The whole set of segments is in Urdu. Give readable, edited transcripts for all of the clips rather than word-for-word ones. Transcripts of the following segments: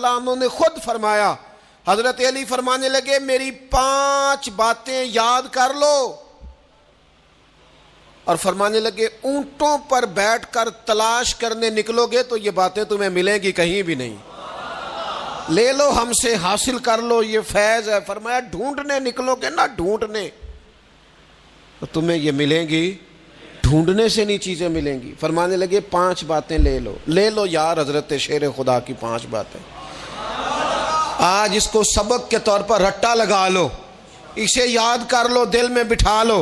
عنہ نے خود فرمایا، حضرت علی فرمانے لگے میری 5 باتیں یاد کر لو، اور فرمانے لگے اونٹوں پر بیٹھ کر تلاش کرنے نکلو گے تو یہ باتیں تمہیں ملیں گی کہیں بھی نہیں، لے لو ہم سے حاصل کر لو، یہ فیض ہے۔ فرمایا ڈھونڈنے نکلو گے نا، ڈھونڈنے، تو تمہیں یہ ملیں گی، ڈھونڈنے سے نہیں چیزیں ملیں گی۔ فرمانے لگے 5 باتیں لے لو یار حضرت شیر خدا کی 5 باتیں، آج اس کو سبق کے طور پر رٹا لگا لو، اسے یاد کر لو، دل میں بٹھا لو۔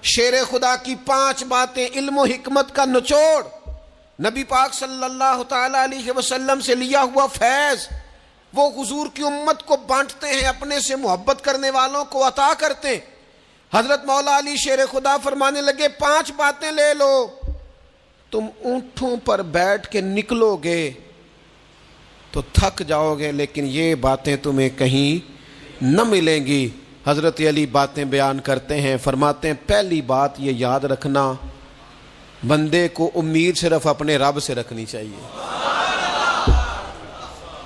شیر خدا کی 5 باتیں، علم و حکمت کا نچوڑ، نبی پاک صلی اللہ تعالی علیہ وسلم سے لیا ہوا فیض، وہ حضور کی امت کو بانٹتے ہیں، اپنے سے محبت کرنے والوں کو عطا کرتے ہیں۔ حضرت مولا علی شیر خدا فرمانے لگے 5 باتیں لے لو، تم اونٹوں پر بیٹھ کے نکلو گے تو تھک جاؤ گے، لیکن یہ باتیں تمہیں کہیں نہ ملیں گی۔ حضرت علی باتیں بیان کرتے ہیں، فرماتے ہیں پہلی بات یہ یاد رکھنا، بندے کو امید صرف اپنے رب سے رکھنی چاہیے۔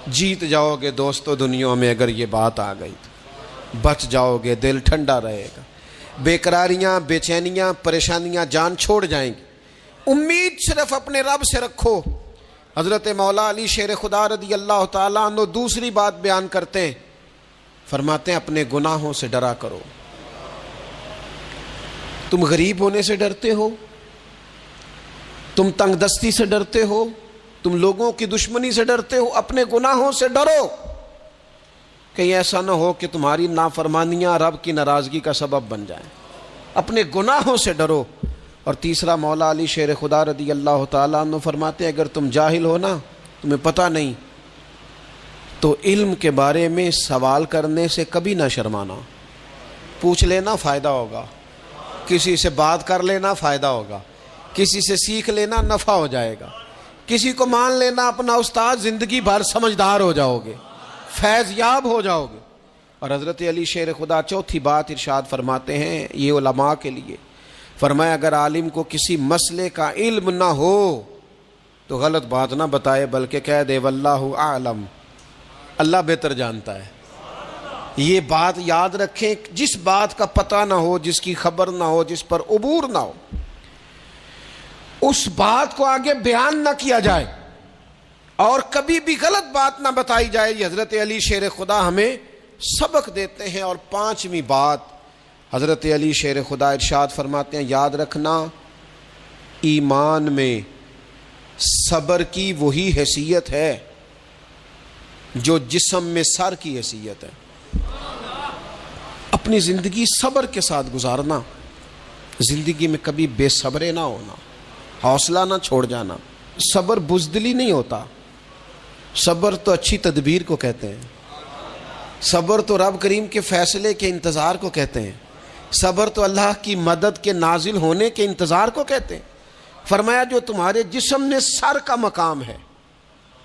جیت جاؤ گے دوستو دنیا میں اگر یہ بات آ گئی تو، بچ جاؤ گے، دل ٹھنڈا رہے گا، بے قراریاں، بے چینیاں، پریشانیاں جان چھوڑ جائیں گی۔ امید صرف اپنے رب سے رکھو۔ حضرت مولا علی شیر خدا رضی اللہ تعالیٰ عنہ دوسری بات بیان کرتے ہیں، فرماتے ہیں اپنے گناہوں سے ڈرا کرو۔ تم غریب ہونے سے ڈرتے ہو، تم تنگ دستی سے ڈرتے ہو، تم لوگوں کی دشمنی سے ڈرتے ہو، اپنے گناہوں سے ڈرو، کہیں ایسا نہ ہو کہ تمہاری نافرمانیاں رب کی ناراضگی کا سبب بن جائیں۔ اپنے گناہوں سے ڈرو۔ اور تیسرا مولا علی شیر خدا رضی اللہ تعالیٰ عنہ فرماتے ہیں اگر تم جاہل ہو نا، تمہیں پتہ نہیں، تو علم کے بارے میں سوال کرنے سے کبھی نہ شرمانا، پوچھ لینا فائدہ ہوگا، کسی سے بات کر لینا فائدہ ہوگا، کسی سے سیکھ لینا نفع ہو جائے گا، کسی کو مان لینا اپنا استاد، زندگی بھر سمجھدار ہو جاؤ گے، فیض یاب ہو جاؤ گے۔ اور حضرت علی شیر خدا چوتھی بات ارشاد فرماتے ہیں یہ علماء کے لیے، فرمایا اگر عالم کو کسی مسئلے کا علم نہ ہو تو غلط بات نہ بتائے، بلکہ کہہ دے واللہ اعلم، اللہ بہتر جانتا ہے۔ یہ بات یاد رکھیں، جس بات کا پتہ نہ ہو، جس کی خبر نہ ہو، جس پر عبور نہ ہو، اس بات کو آگے بیان نہ کیا جائے، اور کبھی بھی غلط بات نہ بتائی جائے۔ یہ حضرت علی شیر خدا ہمیں سبق دیتے ہیں۔ اور 5ویں بات حضرت علی شیر خدا ارشاد فرماتے ہیں یاد رکھنا، ایمان میں صبر کی وہی حیثیت ہے جو جسم میں سر کی حیثیت ہے۔ اپنی زندگی صبر کے ساتھ گزارنا، زندگی میں کبھی بے صبرے نہ ہونا، حوصلہ نہ چھوڑ جانا۔ صبر بزدلی نہیں ہوتا، صبر تو اچھی تدبیر کو کہتے ہیں، صبر تو رب کریم کے فیصلے کے انتظار کو کہتے ہیں، صبر تو اللہ کی مدد کے نازل ہونے کے انتظار کو کہتے ہیں۔ فرمایا جو تمہارے جسم میں سر کا مقام ہے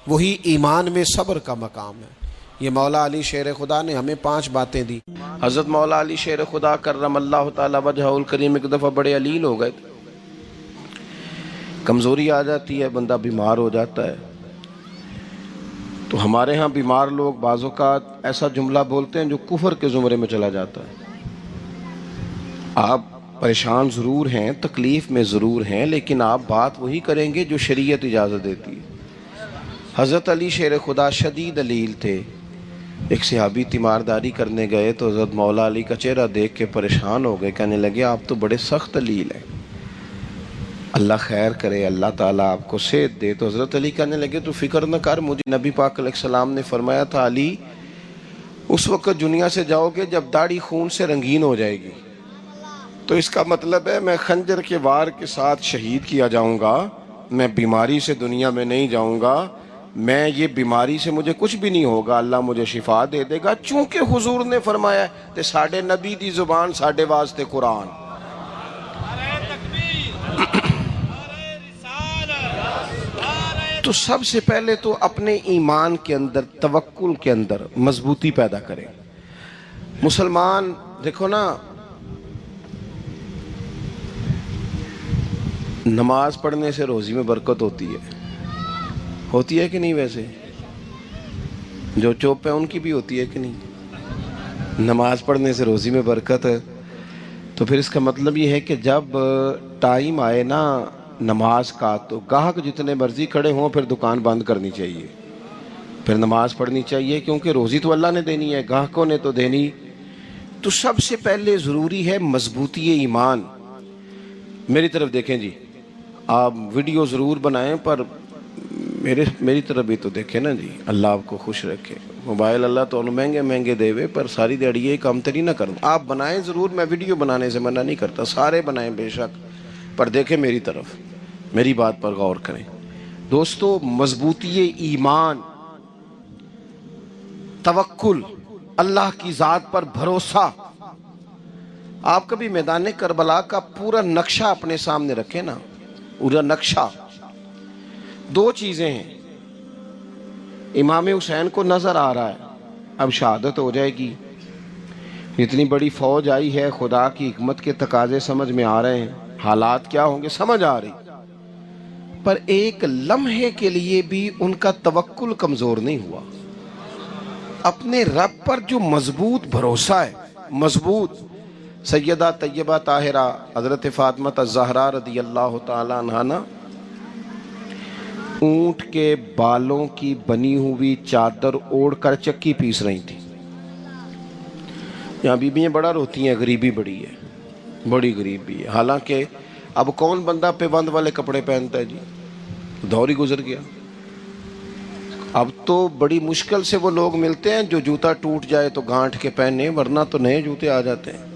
وہی ایمان میں صبر کا مقام ہے۔ یہ مولا علی شیر خدا نے ہمیں 5 باتیں دی۔ حضرت مولا علی شیر خدا کرم اللہ تعالی وجہہ الکریم ایک دفعہ بڑے علیل ہو گئے، کمزوری آ جاتی ہے، بندہ بیمار ہو جاتا ہے۔ تو ہمارے ہاں بیمار لوگ بعض اوقات ایسا جملہ بولتے ہیں جو کفر کے زمرے میں چلا جاتا ہے۔ آپ پریشان ضرور ہیں، تکلیف میں ضرور ہیں، لیکن آپ بات وہی کریں گے جو شریعت اجازت دیتی ہے۔ حضرت علی شیر خدا شدید علیل تھے، ایک صحابی تیمارداری کرنے گئے تو حضرت مولا علی کا چہرہ دیکھ کے پریشان ہو گئے، کہنے لگے آپ تو بڑے سخت علیل ہیں، اللہ خیر کرے، اللہ تعالیٰ آپ کو صحت دے۔ تو حضرت علی کہنے لگے تو فکر نہ کر، مجھے نبی پاک علیہ السلام نے فرمایا تھا علی اس وقت دنیا سے جاؤ گے جب داڑھی خون سے رنگین ہو جائے گی، تو اس کا مطلب ہے میں خنجر کے وار کے ساتھ شہید کیا جاؤں گا، میں بیماری سے دنیا میں نہیں جاؤں گا، میں یہ بیماری سے مجھے کچھ بھی نہیں ہوگا، اللہ مجھے شفا دے دے گا، چونکہ حضور نے فرمایا تے ساڈے نبی دی زبان ساڈے واسطے قرآن۔ تو سب سے پہلے تو اپنے ایمان کے اندر، توکل کے اندر مضبوطی پیدا کریں۔ مسلمان دیکھو نا، نماز پڑھنے سے روزی میں برکت ہوتی ہے کہ نہیں؟ ویسے جو چوپ ہے ان کی بھی ہوتی ہے کہ نہیں؟ نماز پڑھنے سے روزی میں برکت ہے، تو پھر اس کا مطلب یہ ہے کہ جب ٹائم آئے نا نماز کا تو گاہک جتنے مرضی کھڑے ہوں پھر دکان بند کرنی چاہیے، پھر نماز پڑھنی چاہیے، کیونکہ روزی تو اللہ نے دینی ہے، گاہکوں نے تو دینی۔ تو سب سے پہلے ضروری ہے مضبوطی ایمان۔ میری طرف دیکھیں جی، آپ ویڈیو ضرور بنائیں پر میری طرف بھی تو دیکھیں نا جی، اللہ آپ کو خوش رکھے۔ موبائل اللہ تو مہنگے مہنگے دے وے، پر ساری دیڑی یہ کام تری نہ کروں۔ آپ بنائیں ضرور، میں ویڈیو بنانے سے منع نہیں کرتا، سارے بنائیں بے شک، پر دیکھیں میری طرف، میری بات پر غور کریں۔ دوستو، مضبوطی ایمان، توکل، اللہ کی ذات پر بھروسہ۔ آپ کبھی میدان کربلا کا پورا نقشہ اپنے سامنے رکھیں نا، پورا نقشہ۔ دو چیزیں ہیں، امام حسین کو نظر آ رہا ہے اب شہادت ہو جائے گی، اتنی بڑی فوج آئی ہے، خدا کی حکمت کے تقاضے سمجھ میں آ رہے ہیں، حالات کیا ہوں گے سمجھ آ رہی، پر ایک لمحے کے لیے بھی ان کا توکل کمزور نہیں ہوا۔ اپنے رب پر جو مضبوط بھروسہ ہے، مضبوط۔ سیدہ طیبہ طاہرہ حضرت فاطمہ الزہرا رضی اللہ تعالی عنہا نا اونٹ کے بالوں کی بنی ہوئی چادر اوڑھ کر چکی پیس رہی تھی۔ یہاں بیویاں بڑا روتی ہیں، غریبی بڑی ہے، بڑی غریبی ہے، حالانکہ اب کون بندہ پیبند والے کپڑے پہنتا ہے جی، دور ہی گزر گیا۔ اب تو بڑی مشکل سے وہ لوگ ملتے ہیں جو جوتا ٹوٹ جائے تو گانٹھ کے پہنے، ورنہ تو نئے جوتے آ جاتے ہیں۔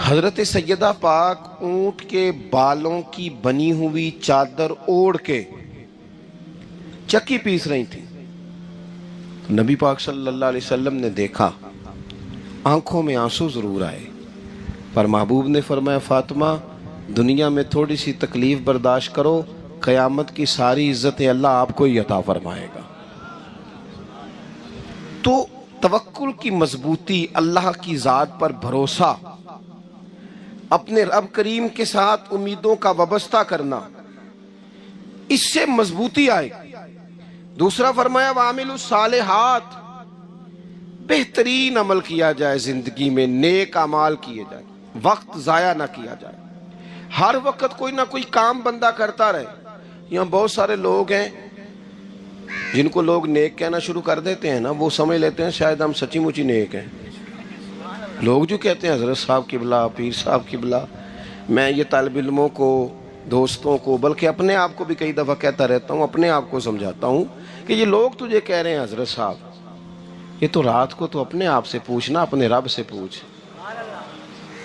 حضرت سیدہ پاک اونٹ کے بالوں کی بنی ہوئی چادر اوڑھ کے چکی پیس رہی تھی۔ نبی پاک صلی اللہ علیہ وسلم نے دیکھا، آنکھوں میں آنسو ضرور آئے، پر محبوب نے فرمایا فاطمہ دنیا میں تھوڑی سی تکلیف برداشت کرو، قیامت کی ساری عزتیں اللہ آپ کو ہی عطا فرمائے گا۔ تو توکل کی مضبوطی، اللہ کی ذات پر بھروسہ، اپنے رب کریم کے ساتھ امیدوں کا وابستہ کرنا، اس سے مضبوطی آئے گی۔ دوسرا فرمایا وَعَمِلُوا الصَّالِحَاتِ، بہترین عمل کیا جائے زندگی میں، نیک اعمال کیے جائے، وقت ضائع نہ کیا جائے، ہر وقت کوئی نہ کوئی کام بندہ کرتا رہے۔ یہاں بہت سارے لوگ ہیں جن کو لوگ نیک کہنا شروع کر دیتے ہیں نا، وہ سمجھ لیتے ہیں شاید ہم سچی مچی نیک ہیں۔ لوگ جو کہتے ہیں حضرت صاحب قبلہ، پیر صاحب قبلہ، میں یہ طالب علموں کو، دوستوں کو، بلکہ اپنے آپ کو بھی کئی دفعہ کہتا رہتا ہوں، اپنے آپ کو سمجھاتا ہوں کہ یہ لوگ تجھے کہہ رہے ہیں حضرت صاحب، یہ تو رات کو تو اپنے آپ سے پوچھنا، اپنے رب سے پوچھ۔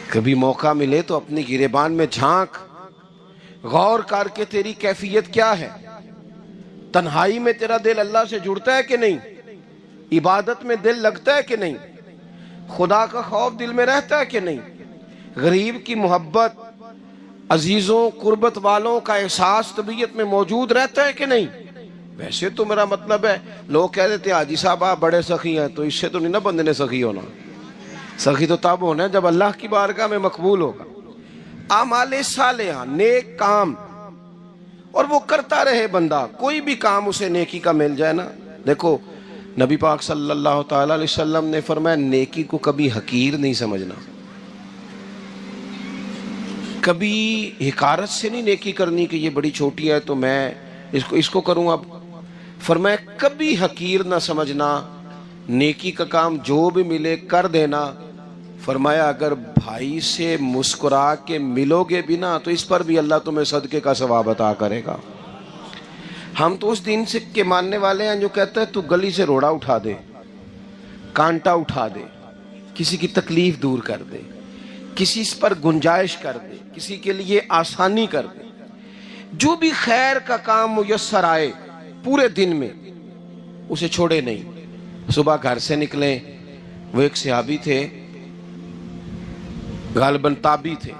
کبھی موقع ملے تو اپنی گریبان میں جھانک، غور کر کے تیری کیفیت کیا ہے، تنہائی میں تیرا دل اللہ سے جڑتا ہے کہ نہیں، عبادت میں دل لگتا ہے کہ نہیں، خدا کا خوف دل میں رہتا ہے کہ نہیں، غریب کی محبت، عزیزوں قربت والوں کا احساس طبیعت میں موجود رہتا ہے کہ نہیں۔ ویسے تو میرا مطلب ہے، لوگ کہہ دیتے ہیں حاجی صاحب آپ بڑے سخی ہیں، تو اس سے تو نہیں نا بندے نے سخی ہونا، سخی تو تب ہونا ہے جب اللہ کی بارگاہ میں مقبول ہوگا۔ اعمال صالحہ، نیک کام، اور وہ کرتا رہے بندہ، کوئی بھی کام اسے نیکی کا مل جائے نا۔ دیکھو نبی پاک صلی اللہ تعالی علیہ وسلم نے فرمایا نیکی کو کبھی حقیر نہیں سمجھنا، کبھی حقارت سے نہیں نیکی کرنی کہ یہ بڑی چھوٹی ہے تو میں اس کو کروں۔ اب فرمایا کبھی حقیر نہ سمجھنا، نیکی کا کام جو بھی ملے کر دینا۔ فرمایا اگر بھائی سے مسکرا کے ملو گے بھی نا تو اس پر بھی اللہ تمہیں صدقے کا ثواب عطا کرے گا۔ ہم تو اس دین سے کے ماننے والے ہیں جو کہتا ہے تو گلی سے روڑا اٹھا دے، کانٹا اٹھا دے، کسی کی تکلیف دور کر دے، کسی اس پر گنجائش کر دے، کسی کے لیے آسانی کر دے، جو بھی خیر کا کام میسر آئے پورے دن میں اسے چھوڑے نہیں۔ صبح گھر سے نکلیں، وہ ایک صحابی تھے، غالباً تابعی تھے،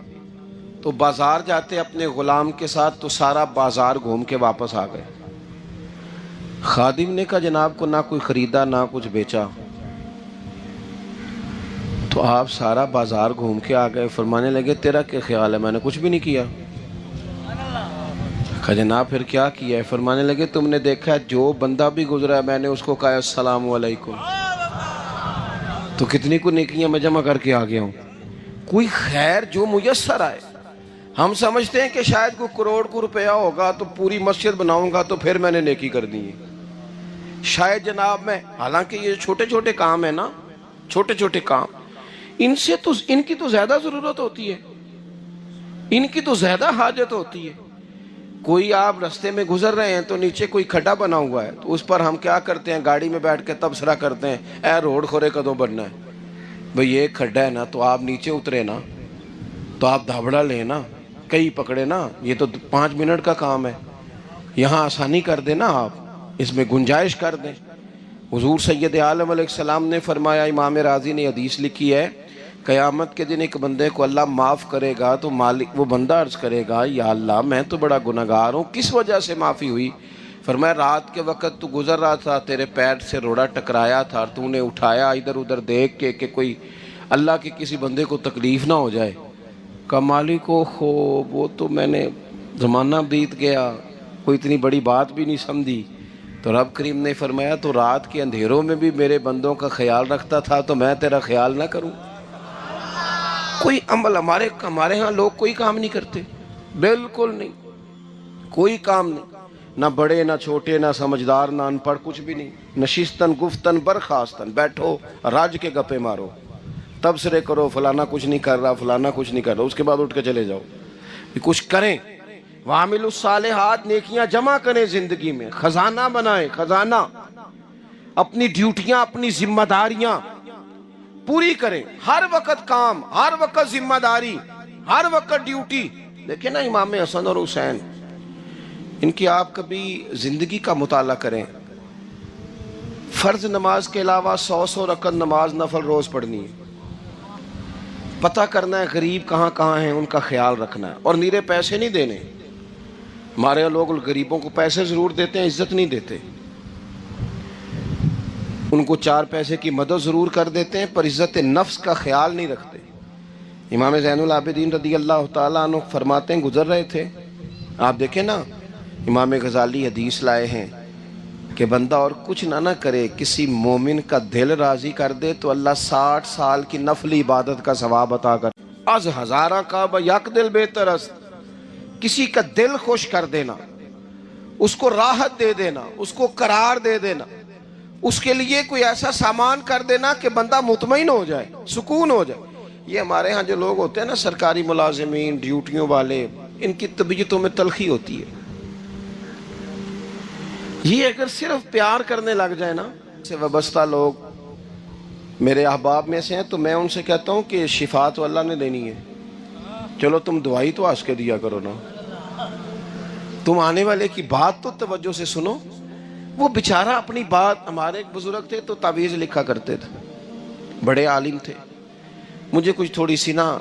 تو بازار جاتے اپنے غلام کے ساتھ تو سارا بازار گھوم کے واپس آ گئے۔ خادم نے کہا جناب کو نہ کوئی خریدا نہ کچھ بیچا، تو آپ سارا بازار گھوم کے آ گئے۔ فرمانے لگے تیرا کیا خیال ہے، میں نے کچھ بھی نہیں کیا۔ کہا جناب پھر کیا کیا ہے؟ فرمانے لگے تم نے دیکھا ہے جو بندہ بھی گزرا ہے میں نے اس کو کہا السلام علیکم، تو کتنی کو نیکیاں میں جمع کر کے آ گیا ہوں۔ کوئی خیر جو میسر آئے، ہم سمجھتے ہیں کہ شاید کوئی کروڑ کو روپیہ ہوگا تو پوری مسجد بناؤں گا تو پھر میں نے نیکی کر دی ہے، شاید جناب میں، حالانکہ یہ چھوٹے چھوٹے کام ہیں نا، چھوٹے چھوٹے کام، ان کی تو زیادہ ضرورت ہوتی ہے، ان کی تو زیادہ حاجت ہوتی ہے۔ کوئی آپ رستے میں گزر رہے ہیں تو نیچے کوئی کھڈا بنا ہوا ہے تو اس پر ہم کیا کرتے ہیں؟ گاڑی میں بیٹھ کے تبصرہ کرتے ہیں اے روڈ کھورے کدوں بننا ہے؟ بھئی یہ کھڈا ہے نا، تو آپ نیچے اترے نا، تو آپ دھابڑا لیں نا، کئی پکڑے نا، یہ تو 5 منٹ کا کام ہے، یہاں آسانی کر دیں نا، آپ اس میں گنجائش کر دیں۔ حضور سید عالم علیہ السلام نے فرمایا، امام راضی نے حدیث لکھی ہے، قیامت کے دن ایک بندے کو اللہ معاف کرے گا تو مالک وہ بندہ عرض کرے گا یا اللہ میں تو بڑا گنہگار ہوں، کس وجہ سے معافی ہوئی؟ فرمایا رات کے وقت تو گزر رہا تھا، تیرے پیر سے روڑا ٹکرایا تھا اور تو نے اٹھایا ادھر ادھر دیکھ کے کہ کوئی اللہ کے کسی بندے کو تکلیف نہ ہو جائے۔ کہ مالک کو وہ تو میں نے زمانہ بیت گیا، کوئی اتنی بڑی بات بھی نہیں سمجھی۔ تو رب کریم نے فرمایا تو رات کے اندھیروں میں بھی میرے بندوں کا خیال رکھتا تھا تو میں تیرا خیال نہ کروں؟ کوئی عمل ہمارے ہاں لوگ کوئی کام نہیں کرتے، بالکل نہیں، کوئی کام نہیں، نہ بڑے نہ چھوٹے نہ سمجھدار نہ ان پڑھ، کچھ بھی نہیں، نشستن گفتن برخاستن، بیٹھو راج کے گپے مارو، تبصرے کرو فلانا کچھ نہیں کر رہا، فلانا کچھ نہیں کر رہا، اس کے بعد اٹھ کے چلے جاؤ، کچھ کریں۔ وَعَمِلُوا الصَّالِحَاتِ، نیکیاں جمع کریں زندگی میں، خزانہ بنائیں، خزانہ، اپنی ڈیوٹیاں اپنی ذمہ داریاں پوری کریں، ہر وقت کام، ہر وقت ذمہ داری، ہر وقت ڈیوٹی۔ دیکھیں نا امام حسن اور حسین، ان کی آپ کبھی زندگی کا مطالعہ کریں، فرض نماز کے علاوہ 100 رکعت نماز نفل روز پڑھنی ہے، پتہ کرنا ہے غریب کہاں کہاں ہیں، ان کا خیال رکھنا ہے، اور نیرے پیسے نہیں دینے۔ ہمارے لوگ غریبوں کو پیسے ضرور دیتے ہیں، عزت نہیں دیتے، ان کو 4 پیسے کی مدد ضرور کر دیتے ہیں پر عزت نفس کا خیال نہیں رکھتے۔ امام زین العابدین رضی اللہ تعالیٰ عنہ فرماتے ہیں گزر رہے تھے، آپ دیکھیں نا امام غزالی حدیث لائے ہیں کہ بندہ اور کچھ نہ کرے، کسی مومن کا دل راضی کر دے تو اللہ 60 سال کی نفلی عبادت کا ثواب عطا کر۔ از ہزارہ کعبہ یک دل بہتر است، کسی کا دل خوش کر دینا، اس کو راحت دے دینا، اس کو قرار دے دینا، اس کے لیے کوئی ایسا سامان کر دینا کہ بندہ مطمئن ہو جائے، سکون ہو جائے۔ یہ ہمارے ہاں جو لوگ ہوتے ہیں نا سرکاری ملازمین، ڈیوٹیوں والے، ان کی طبیعتوں میں تلخی ہوتی ہے۔ یہ اگر صرف پیار کرنے لگ جائے نا، سے وابستہ لوگ میرے احباب میں سے ہیں تو میں ان سے کہتا ہوں کہ شفا تو اللہ نے دینی ہے، چلو تم دعائی تو آس کے دیا کرو نا، تم آنے والے کی بات تو توجہ سے سنو۔ وہ بیچارہ اپنی بات، ہمارے ایک بزرگ تھے تو تعویذ لکھا کرتے تھے، بڑے عالم تھے، مجھے کچھ تھوڑی سی نا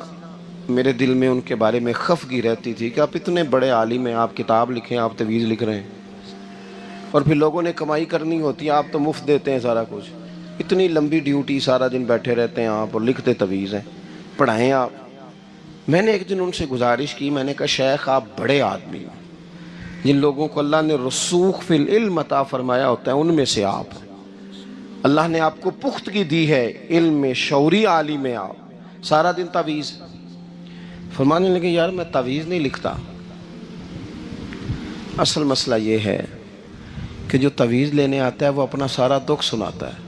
میرے دل میں ان کے بارے میں خفگی رہتی تھی کہ آپ اتنے بڑے عالم ہیں، آپ کتاب لکھیں، آپ تعویذ لکھ رہے ہیں، اور پھر لوگوں نے کمائی کرنی ہوتی ہے، آپ تو مفت دیتے ہیں سارا کچھ، اتنی لمبی ڈیوٹی، سارا دن بیٹھے رہتے ہیں آپ اور لکھتے تعویذ ہیں، پڑھائیں آپ۔ میں نے ایک دن ان سے گزارش کی، میں نے کہا شیخ آپ بڑے آدمی ہیں، جن لوگوں کو اللہ نے رسوخ فی العلم عطا فرمایا ہوتا ہے ان میں سے آپ، اللہ نے آپ کو پختگی دی ہے علم میں، شعوری عالم میں، آپ سارا دن تعویذ۔ فرمانے لگے یار میں تعویذ نہیں لکھتا، اصل مسئلہ یہ ہے کہ جو تعویذ لینے آتا ہے وہ اپنا سارا دکھ سناتا ہے،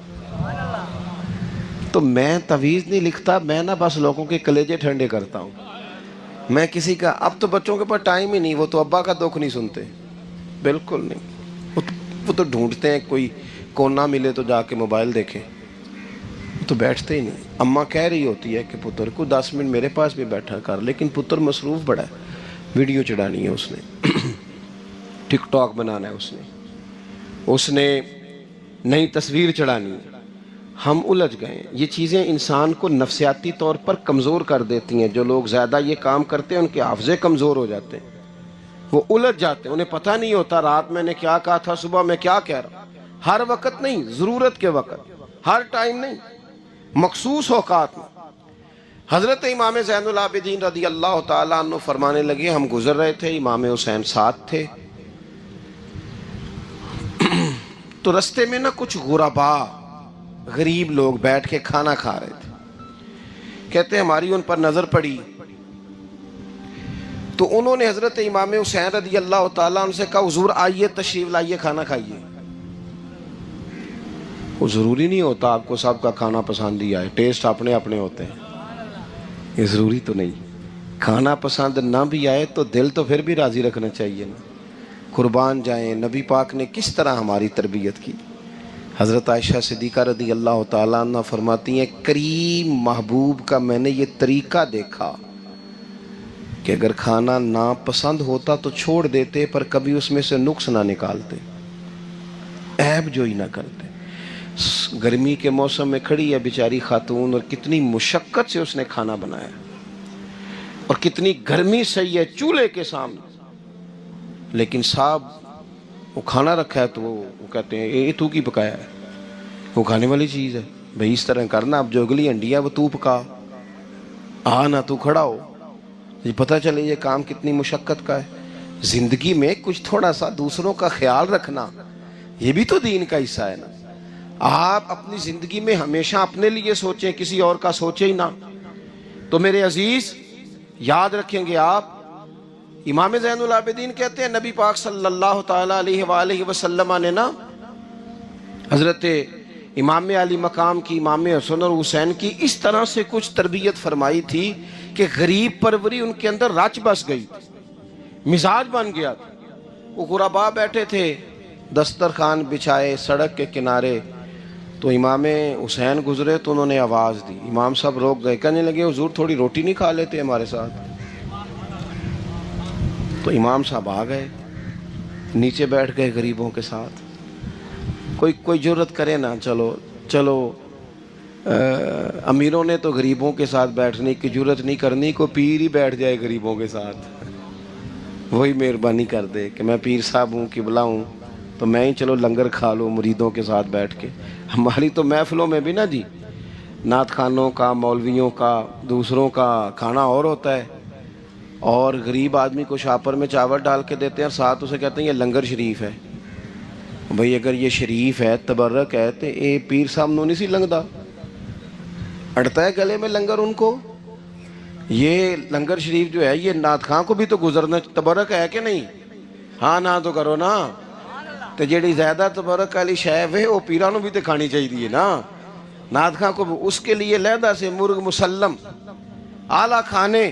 تو میں تعویذ نہیں لکھتا، میں نا بس لوگوں کے کلیجے ٹھنڈے کرتا ہوں، میں کسی کا، اب تو بچوں کے پاس ٹائم ہی نہیں، وہ تو ابا کا دکھ نہیں سنتے، بالکل نہیں، وہ تو ڈھونڈتے ہیں کوئی کونا ملے تو جا کے موبائل دیکھیں، وہ تو بیٹھتے ہی نہیں۔ اماں کہہ رہی ہوتی ہے کہ پتر کو 10 منٹ میرے پاس بھی بیٹھا کر، لیکن پتر مصروف بڑا ہے، ویڈیو چڑھانی ہے اس نے، ٹک ٹاک بنانا ہے اس نے نئی تصویر چڑھانی ہے۔ ہم الجھ گئے، یہ چیزیں انسان کو نفسیاتی طور پر کمزور کر دیتی ہیں، جو لوگ زیادہ یہ کام کرتے ہیں ان کے حافظے کمزور ہو جاتے ہیں، وہ الجھ جاتے ہیں، انہیں پتہ نہیں ہوتا رات میں نے کیا کہا تھا، صبح میں کیا کہہ رہا ہوں۔ ہر وقت نہیں، ضرورت کے وقت، ہر ٹائم نہیں، مخصوص اوقات میں۔ حضرت امام زین العابدین رضی اللہ تعالیٰ عنہ فرمانے لگے ہم گزر رہے تھے، امام حسین ساتھ تھے، تو رستے میں نا کچھ غربا غریب لوگ بیٹھ کے کھانا کھا رہے تھے. کہتے ہیں ہماری ان پر نظر پڑی تو انہوں نے حضرت امام حسین رضی اللہ تعالیٰ عنہ سے کہا حضور آئیے تشریف لائیے کھانا کھائیے. وہ ضروری نہیں ہوتا آپ کو سب کا کھانا پسند ہی آئے, ٹیسٹ اپنے اپنے ہوتے ہیں, یہ ضروری تو نہیں. کھانا پسند نہ بھی آئے تو دل تو پھر بھی راضی رکھنا چاہیے نا. قربان جائیں نبی پاک نے کس طرح ہماری تربیت کی. حضرت عائشہ صدیقہ رضی اللہ تعالیٰ عنہ فرماتی ہیں کریم محبوب کا میں نے یہ طریقہ دیکھا کہ اگر کھانا نا پسند ہوتا تو چھوڑ دیتے, پر کبھی اس میں سے نقص نہ نکالتے, عیب جوئی نہ کرتے. گرمی کے موسم میں کھڑی ہے بیچاری خاتون اور کتنی مشقت سے اس نے کھانا بنایا اور کتنی گرمی صحیح ہے چولہے کے سامنے, لیکن صاحب وہ کھانا رکھا ہے تو وہ کہتے ہیں یہ تو کی پکایا ہے, وہ کھانے والی چیز ہے بھئی اس طرح کرنا, اب جو اگلی ہنڈی ہے وہ تو پکا, نہ تو کھڑا ہو. یہ پتہ چلے یہ کام کتنی مشقت کا ہے. زندگی میں کچھ تھوڑا سا دوسروں کا خیال رکھنا یہ بھی تو دین کا حصہ ہے نا. آپ اپنی زندگی میں ہمیشہ اپنے لیے سوچیں, کسی اور کا سوچیں ہی نہ. تو میرے عزیز یاد رکھیں گے آپ, امام زین العابدین کہتے ہیں نبی پاک صلی اللہ تعالیٰ علیہ وآلہ وسلم نے نا حضرت امام علی مقام کی امام حسن اور حسین کی اس طرح سے کچھ تربیت فرمائی تھی کہ غریب پروری ان کے اندر رچ بس گئی تھی, مزاج بن گیا تھا. وہ غربا بیٹھے تھے دسترخوان بچھائے سڑک کے کنارے, تو امام حسین گزرے تو انہوں نے آواز دی. امام صاحب روک گئے, کہنے لگے حضور تھوڑی روٹی نہیں کھا لیتے ہمارے ساتھ. تو امام صاحب آ گئے, نیچے بیٹھ گئے غریبوں کے ساتھ. کوئی جرت کرے نا, چلو امیروں نے تو غریبوں کے ساتھ بیٹھنے کی جرت نہیں کرنی, کو پیر ہی بیٹھ جائے غریبوں کے ساتھ, وہی مہربانی کر دے کہ میں پیر صاحب ہوں قبلہ ہوں تو میں ہی چلو لنگر کھا لوں مریدوں کے ساتھ بیٹھ کے. ہماری تو محفلوں میں بھی نا جی نعت خانوں کا, مولویوں کا, دوسروں کا کھانا اور ہوتا ہے, اور غریب آدمی کو شاپر میں چاول ڈال کے دیتے ہیں اور ساتھ اسے کہتے ہیں یہ لنگر شریف ہے. بھئی اگر یہ شریف ہے تبرک ہے تو اے پیر صاحب نو نہیں سی لنگدا, اڑتا ہے گلے میں لنگر ان کو. یہ لنگر شریف جو ہے یہ نعت خان کو بھی تو گزرنا تبرک ہے کہ نہیں, ہاں نہ تو کرو نا. تو جیڑی زیادہ تبرک والی شے ہے وہ پیرانوں بھی تو کھانی چاہیے نا. نعت خان کو اس کے لیے لیدا سے مرغ مسلم اعلیٰ کھانے.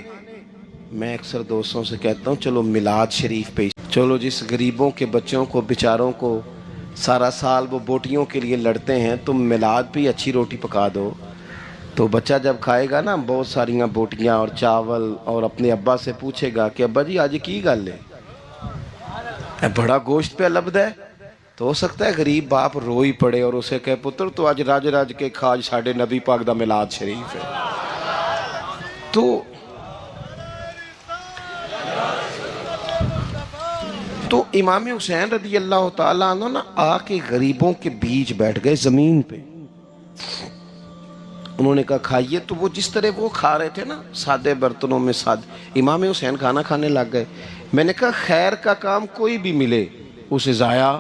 میں اکثر دوستوں سے کہتا ہوں چلو میلاد شریف پہ, چلو جس غریبوں کے بچوں کو بیچاروں کو سارا سال وہ بوٹیوں کے لیے لڑتے ہیں, تم میلاد پہ اچھی روٹی پکا دو تو بچہ جب کھائے گا نا بہت ساریاں بوٹیاں اور چاول, اور اپنے ابا سے پوچھے گا کہ ابا جی آج کی گل ہے, بڑا گوشت پہ لبد ہے. تو ہو سکتا ہے غریب باپ رو ہی پڑے اور اسے کہے پتر تو آج راج راج کے کھاج ساڑھے نبی پاک دا میلاد شریف ہے. تو امام حسین رضی اللہ تعالیٰ عنہ نا آ کے غریبوں کے بیچ بیٹھ گئے زمین پہ. انہوں نے کہا کھائیے, تو وہ جس طرح وہ کھا رہے تھے نا سادے برتنوں میں امام حسین کھانا کھانے لگ گئے. میں نے کہا خیر کا کام کوئی بھی ملے اسے ضائع,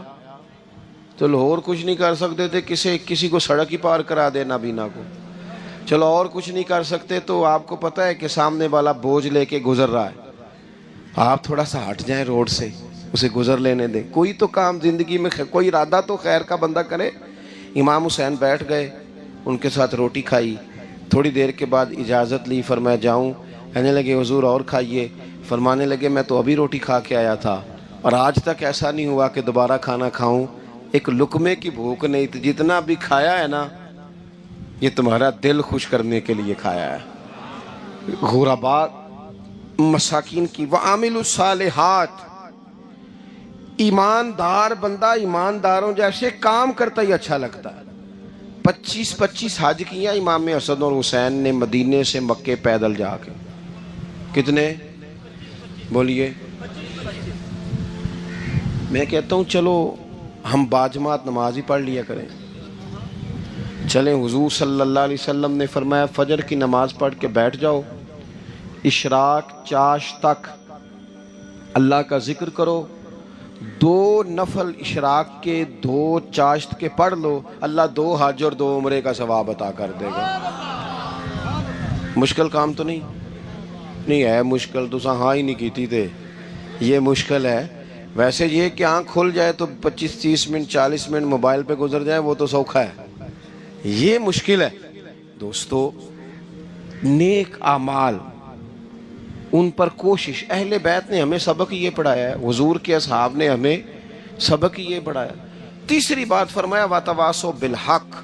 چلو اور کچھ نہیں کر سکتے تھے کسی کو سڑک ہی پار کرا دے نابینا کو, چلو اور کچھ نہیں کر سکتے تو آپ کو پتہ ہے کہ سامنے والا بوجھ لے کے گزر رہا ہے, آپ تھوڑا سا ہٹ جائیں روڈ سے, اسے گزر لینے دیں. کوئی تو کام زندگی میں کوئی ارادہ تو خیر کا بندہ کرے. امام حسین بیٹھ گئے, ان کے ساتھ روٹی کھائی. تھوڑی دیر کے بعد اجازت لی, فرمایا جاؤں. کہنے لگے حضور اور کھائیے. فرمانے لگے میں تو ابھی روٹی کھا کے آیا تھا اور آج تک ایسا نہیں ہوا کہ دوبارہ کھانا کھاؤں. ایک لقمے کی بھوک نہیں تھی, جتنا بھی کھایا ہے نا یہ تمہارا دل خوش کرنے کے لیے کھایا ہے. غربا مساکین کی وعامل الصالحات, ایماندار بندہ ایمانداروں جیسے کام کرتا ہی اچھا لگتا ہے. 25 حج کیا امام حسن اور حسین نے مدینے سے مکے پیدل جا کے. کتنے بولیے؟ میں کہتا ہوں چلو ہم باجماعت نماز ہی پڑھ لیا کریں. چلیں, حضور صلی اللہ علیہ وسلم نے فرمایا فجر کی نماز پڑھ کے بیٹھ جاؤ, اشراق چاش تک اللہ کا ذکر کرو, دو نفل اشراق کے 2 چاشت کے پڑھ لو، اللہ 2 حج اور 2 عمرے کا ثواب عطا کر دے گا۔ مشکل کام تو نہیں ہے، مشکل تو ہاں ہی نہیں کیتی تھے، یہ مشکل ہے۔ ویسے یہ کہ آنکھ کھل جائے تو 25-30 منٹ 40 منٹ موبائل پہ گزر جائے وہ تو سوکھا ہے، یہ مشکل ہے۔ دوستو نیک اعمال ان پر کوشش، اہل بیت نے ہمیں سبق یہ پڑھایا ہے، حضور کے اصحاب نے ہمیں سبق یہ پڑھایا۔ تیسری بات فرمایا وَتَوَاصَوْا بِالْحَقِّ،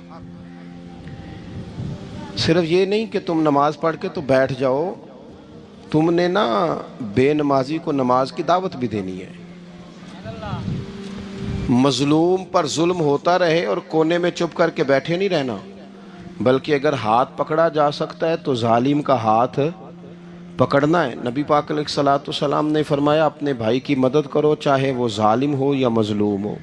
صرف یہ نہیں کہ تم نماز پڑھ کے تو بیٹھ جاؤ، تم نے نا بے نمازی کو نماز کی دعوت بھی دینی ہے۔ مظلوم پر ظلم ہوتا رہے اور کونے میں چپ کر کے بیٹھے نہیں رہنا، بلکہ اگر ہاتھ پکڑا جا سکتا ہے تو ظالم کا ہاتھ پکڑنا ہے۔ نبی پاک علیہ الصلوۃ والسلام نے فرمایا اپنے بھائی کی مدد کرو چاہے وہ ظالم ہو یا مظلوم ہو،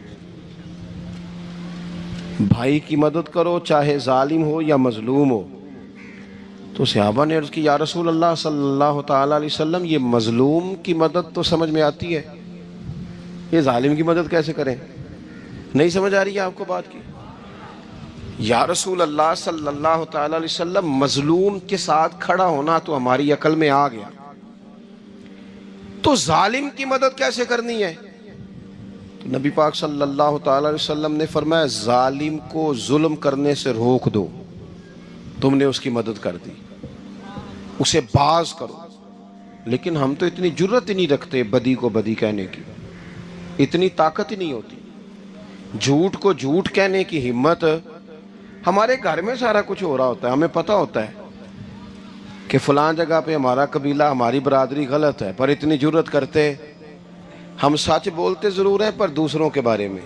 بھائی کی مدد کرو چاہے ظالم ہو یا مظلوم ہو۔ تو صحابہ نے عرض کی یا رسول اللہ صلی اللہ تعالی علیہ وسلم یہ مظلوم کی مدد تو سمجھ میں آتی ہے، یہ ظالم کی مدد کیسے کریں؟ نہیں سمجھ آ رہی ہے آپ کو بات کی؟ یا رسول اللہ صلی اللہ تعالی علیہ وسلم مظلوم کے ساتھ کھڑا ہونا تو ہماری عقل میں آ گیا، تو ظالم کی مدد کیسے کرنی ہے؟ تو نبی پاک صلی اللہ تعالی علیہ وسلم نے فرمایا ظالم کو ظلم کرنے سے روک دو، تم نے اس کی مدد کر دی، اسے باز کرو۔ لیکن ہم تو اتنی جرت ہی نہیں رکھتے بدی کو بدی کہنے کی، اتنی طاقت ہی نہیں ہوتی، جھوٹ کو جھوٹ کہنے کی ہمت۔ ہمارے گھر میں سارا کچھ ہو رہا ہوتا ہے، ہمیں پتہ ہوتا ہے کہ فلاں جگہ پہ ہمارا قبیلہ ہماری برادری غلط ہے، پر اتنی جرت کرتے، ہم سچ بولتے ضرور ہیں پر دوسروں کے بارے میں،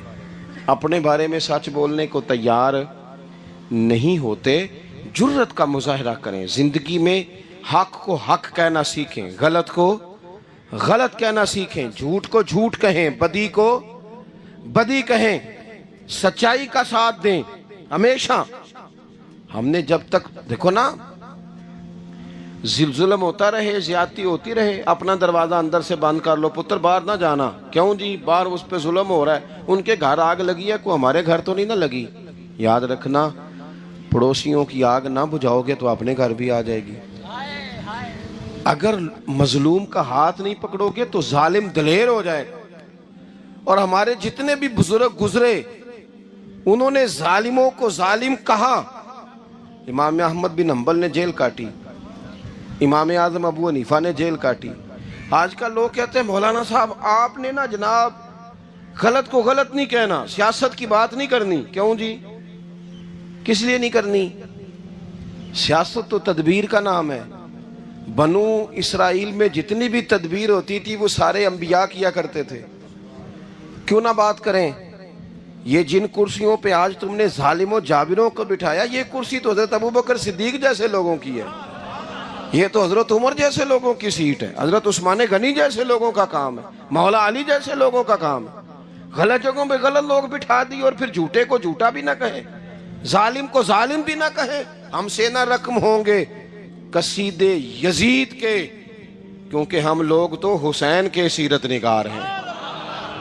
اپنے بارے میں سچ بولنے کو تیار نہیں ہوتے۔ جرت کا مظاہرہ کریں، زندگی میں حق کو حق کہنا سیکھیں، غلط کو غلط کہنا سیکھیں، جھوٹ کو جھوٹ کہیں، بدی کو بدی کہیں، سچائی کا ساتھ دیں ہمیشہ۔ ہم نے جب تک دیکھو نا ظلم ہوتا رہے، زیادتی ہوتی رہے، اپنا دروازہ اندر سے بند کر لو، پتر باہر نہ جانا، کیوں جی باہر اس پہ ظلم ہو رہا ہے، ان کے گھر آگ لگی ہے، کوئی ہمارے گھر تو نہیں نہ لگی۔ یاد رکھنا پڑوسیوں کی آگ نہ بجھاؤ گے تو اپنے گھر بھی آ جائے گی۔ اگر مظلوم کا ہاتھ نہیں پکڑو گے تو ظالم دلیر ہو جائے گا۔ اور ہمارے جتنے بھی بزرگ گزرے انہوں نے ظالموں کو ظالم کہا۔ امام احمد بن حنبل نے جیل کاٹی، امام اعظم ابو حنیفہ نے جیل کاٹی۔ آج کل لوگ کہتے ہیں مولانا صاحب آپ نے نا جناب غلط کو غلط نہیں کہنا، سیاست کی بات نہیں کرنی۔ کیوں جی؟ کس لیے نہیں کرنی؟ سیاست تو تدبیر کا نام ہے۔ بنو اسرائیل میں جتنی بھی تدبیر ہوتی تھی وہ سارے انبیاء کیا کرتے تھے، کیوں نہ بات کریں؟ یہ جن کرسیوں پہ آج تم نے ظالموں جابروں کو بٹھایا، یہ کرسی تو حضرت ابوبکر صدیق جیسے لوگوں کی ہے، یہ تو حضرت عمر جیسے لوگوں کی سیٹ ہے، حضرت عثمان غنی جیسے لوگوں کا کام ہے، مولا علی جیسے لوگوں کا کام ہے۔ غلط جگہوں پہ غلط لوگ بٹھا دی اور پھر جھوٹے کو جھوٹا بھی نہ کہیں، ظالم کو ظالم بھی نہ کہیں۔ ہم سے نہ رقم ہوں گے قصیدے یزید کے، کیونکہ ہم لوگ تو حسین کے سیرت نگار ہیں۔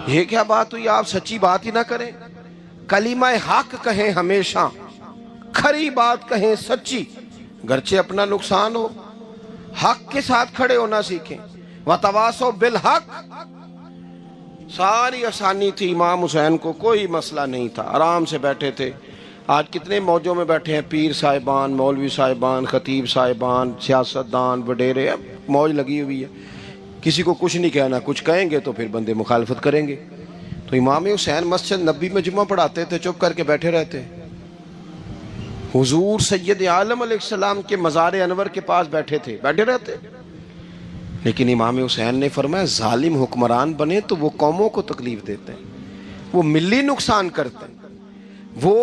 یہ کیا بات ہوئی؟ آپ سچی بات ہی نہ کریں، کلمہ حق کہیں، ہمیشہ کھری بات کہیں، سچی، گرچہ اپنا نقصان ہو، حق کے ساتھ کھڑے ہونا سیکھیں۔ وَتَوَاصَوْا بِالْحَقِّ، ساری آسانی تھی، امام حسین کو کوئی مسئلہ نہیں تھا، آرام سے بیٹھے تھے۔ آج کتنے موجوں میں بیٹھے ہیں، پیر صاحبان، مولوی صاحبان، خطیب صاحبان، سیاستدان، وڈیرے، موج لگی ہوئی ہے، کسی کو کچھ نہیں کہنا، کچھ کہیں گے تو پھر بندے مخالفت کریں گے۔ تو امام حسین مسجد نبی میں جمعہ پڑھاتے تھے، چپ کر کے بیٹھے رہتے۔ حضور سید عالم علیہ السلام کے مزار انور کے پاس بیٹھے تھے، بیٹھے رہتے۔ لیکن امام حسین نے فرمایا ظالم حکمران بنے تو وہ قوموں کو تکلیف دیتے ہیں، وہ ملی نقصان کرتے ہیں، وہ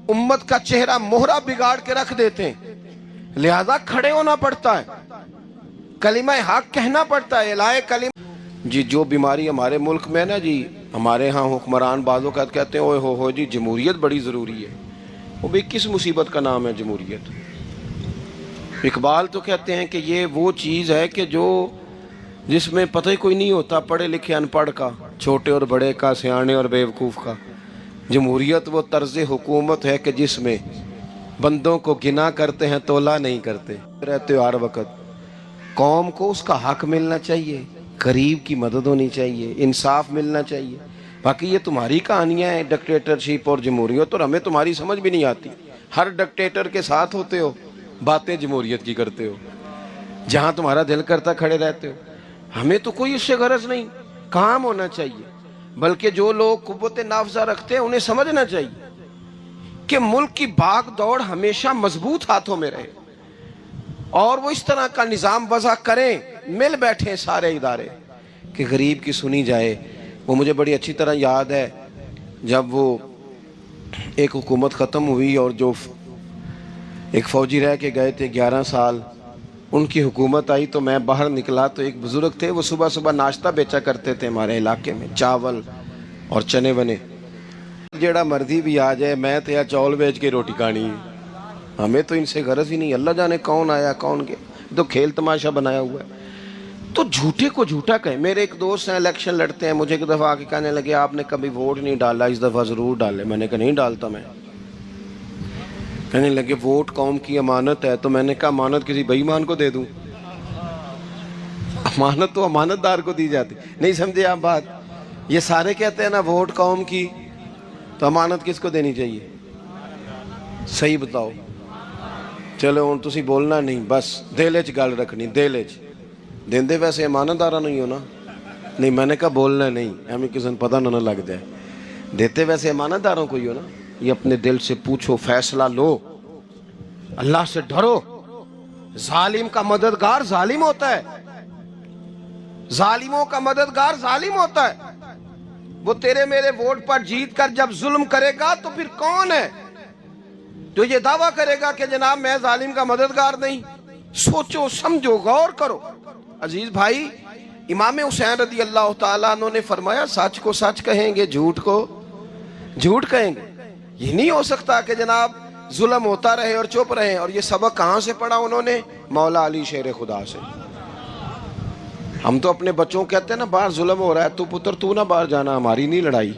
امت کا چہرہ مہرہ بگاڑ کے رکھ دیتے ہیں، لہذا کھڑے ہونا پڑتا ہے، کلمہ حق کہنا پڑتا ہے، الہے کلمہ۔ جی جو بیماری ہمارے ملک میں نا جی، ہمارے ہاں حکمران بعض اوقات کہتے ہیں اوے ہو جی جمہوریت بڑی ضروری ہے۔ وہ بھی کس مصیبت کا نام ہے جمہوریت؟ اقبال تو کہتے ہیں کہ یہ وہ چیز ہے کہ جو جس میں پتہ ہی کوئی نہیں ہوتا پڑھے لکھے ان پڑھ کا، چھوٹے اور بڑے کا، سیانے اور بیوقوف کا۔ جمہوریت وہ طرز حکومت ہے کہ جس میں بندوں کو گنا کرتے ہیں، تولا نہیں کرتے رہتے ہو ہر وقت۔ قوم کو اس کا حق ملنا چاہیے، غریب کی مدد ہونی چاہیے، انصاف ملنا چاہیے۔ باقی یہ تمہاری کہانیاں ہیں ڈکٹیٹرشپ اور جمہوریت، اور ہمیں تمہاری سمجھ بھی نہیں آتی۔ ہر ڈکٹیٹر کے ساتھ ہوتے ہو، باتیں جمہوریت کی کرتے ہو، جہاں تمہارا دل کرتا کھڑے رہتے ہو۔ ہمیں تو کوئی اس سے غرض نہیں، کام ہونا چاہیے۔ بلکہ جو لوگ قوت نافذہ رکھتے ہیں انہیں سمجھنا چاہیے کہ ملک کی بھاگ دوڑ ہمیشہ مضبوط ہاتھوں میں رہے، اور وہ اس طرح کا نظام وضع کریں، مل بیٹھیں سارے ادارے کہ غریب کی سنی جائے۔ وہ مجھے بڑی اچھی طرح یاد ہے جب وہ ایک حکومت ختم ہوئی اور جو ایک فوجی رہ کے گئے تھے 11 سال، ان کی حکومت آئی تو میں باہر نکلا تو ایک بزرگ تھے، وہ صبح صبح ناشتہ بیچا کرتے تھے ہمارے علاقے میں، چاول اور چنے بنے۔ جیڑا مرضی بھی آ جائے، میں تو یا چاول بیچ کے روٹی کھانی ہے، ہمیں تو ان سے غرض ہی نہیں۔ اللہ جانے کون آیا کون گیا، تو کھیل تماشا بنایا ہوا ہے۔ تو جھوٹے کو جھوٹا کہیں۔ میرے ایک دوست ہیں الیکشن لڑتے ہیں، مجھے ایک دفعہ آ کے کہنے لگے آپ نے کبھی ووٹ نہیں ڈالا، اس دفعہ ضرور ڈالے۔ میں نے کہا نہیں ڈالتا میں۔ کہنے لگے ووٹ قوم کی امانت ہے، تو میں نے کہا امانت کسی بے ایمان کو دے دوں؟ امانت تو امانت دار کو دی جاتی۔ نہیں سمجھے آپ بات؟ یہ سارے کہتے ہیں نا ووٹ قوم کی، تو امانت کس کو دینی چاہیے؟ صحیح بتاؤ۔ چلو ہوں تسی بولنا نہیں، بس دل وچ گل رکھنی، دل وچ۔ دیندے ویسے امانت دارا نہیں ہو نا؟ نہیں، میں نے کہا بولنا نہیں، ہمیں کسی نے پتہ نہ لگ جائے۔ دیتے ویسے امانت داروں کو ہی ہو نا؟ یہ اپنے دل سے پوچھو، فیصلہ لو، اللہ سے ڈرو۔ ظالم کا مددگار ظالم ہوتا ہے، ظالموں کا مددگار ظالم ہوتا ہے۔ وہ تیرے میرے ووٹ پر جیت کر جب ظلم کرے گا تو پھر کون ہے جو یہ دعویٰ کرے گا کہ جناب میں ظالم کا مددگار نہیں؟ سوچو سمجھو، غور کرو۔ عزیز بھائی، امام حسین رضی اللہ تعالیٰ عنہ نے فرمایا سچ کو سچ کہیں گے، جھوٹ کو جھوٹ کہیں گے۔ یہ نہیں ہو سکتا کہ جناب ظلم ہوتا رہے اور چپ رہے۔ اور یہ سبق کہاں سے پڑھا انہوں نے؟ مولا علی شیر خدا سے۔ ہم تو اپنے بچوں کہتے ہیں نا باہر ظلم ہو رہا ہے، تو پتر تو نہ باہر جانا، ہماری نہیں لڑائی۔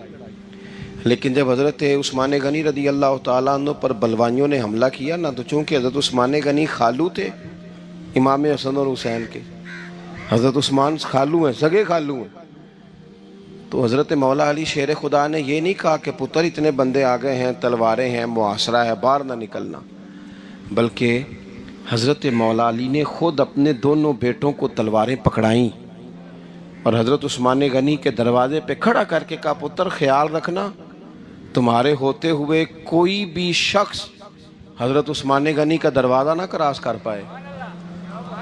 لیکن جب حضرت عثمان غنی رضی اللہ تعالیٰ عنہ پر بلوائیوں نے حملہ کیا نا، تو چونکہ حضرت عثمان غنی خالو تھے امام حسن اور حسین کے، حضرت عثمان خالو ہیں، سگے خالو ہیں، تو حضرت مولا علی شیر خدا نے یہ نہیں کہا کہ پتر اتنے بندے آ گئے ہیں، تلواریں ہیں، محاصرہ ہے، باہر نہ نکلنا، بلکہ حضرت مولا علی نے خود اپنے دونوں بیٹوں کو تلواریں پکڑائیں اور حضرت عثمان غنی کے دروازے پہ کھڑا کر کے کہا پتر خیال رکھنا تمہارے ہوتے ہوئے کوئی بھی شخص حضرت عثمان غنی کا دروازہ نہ کراس کر پائے۔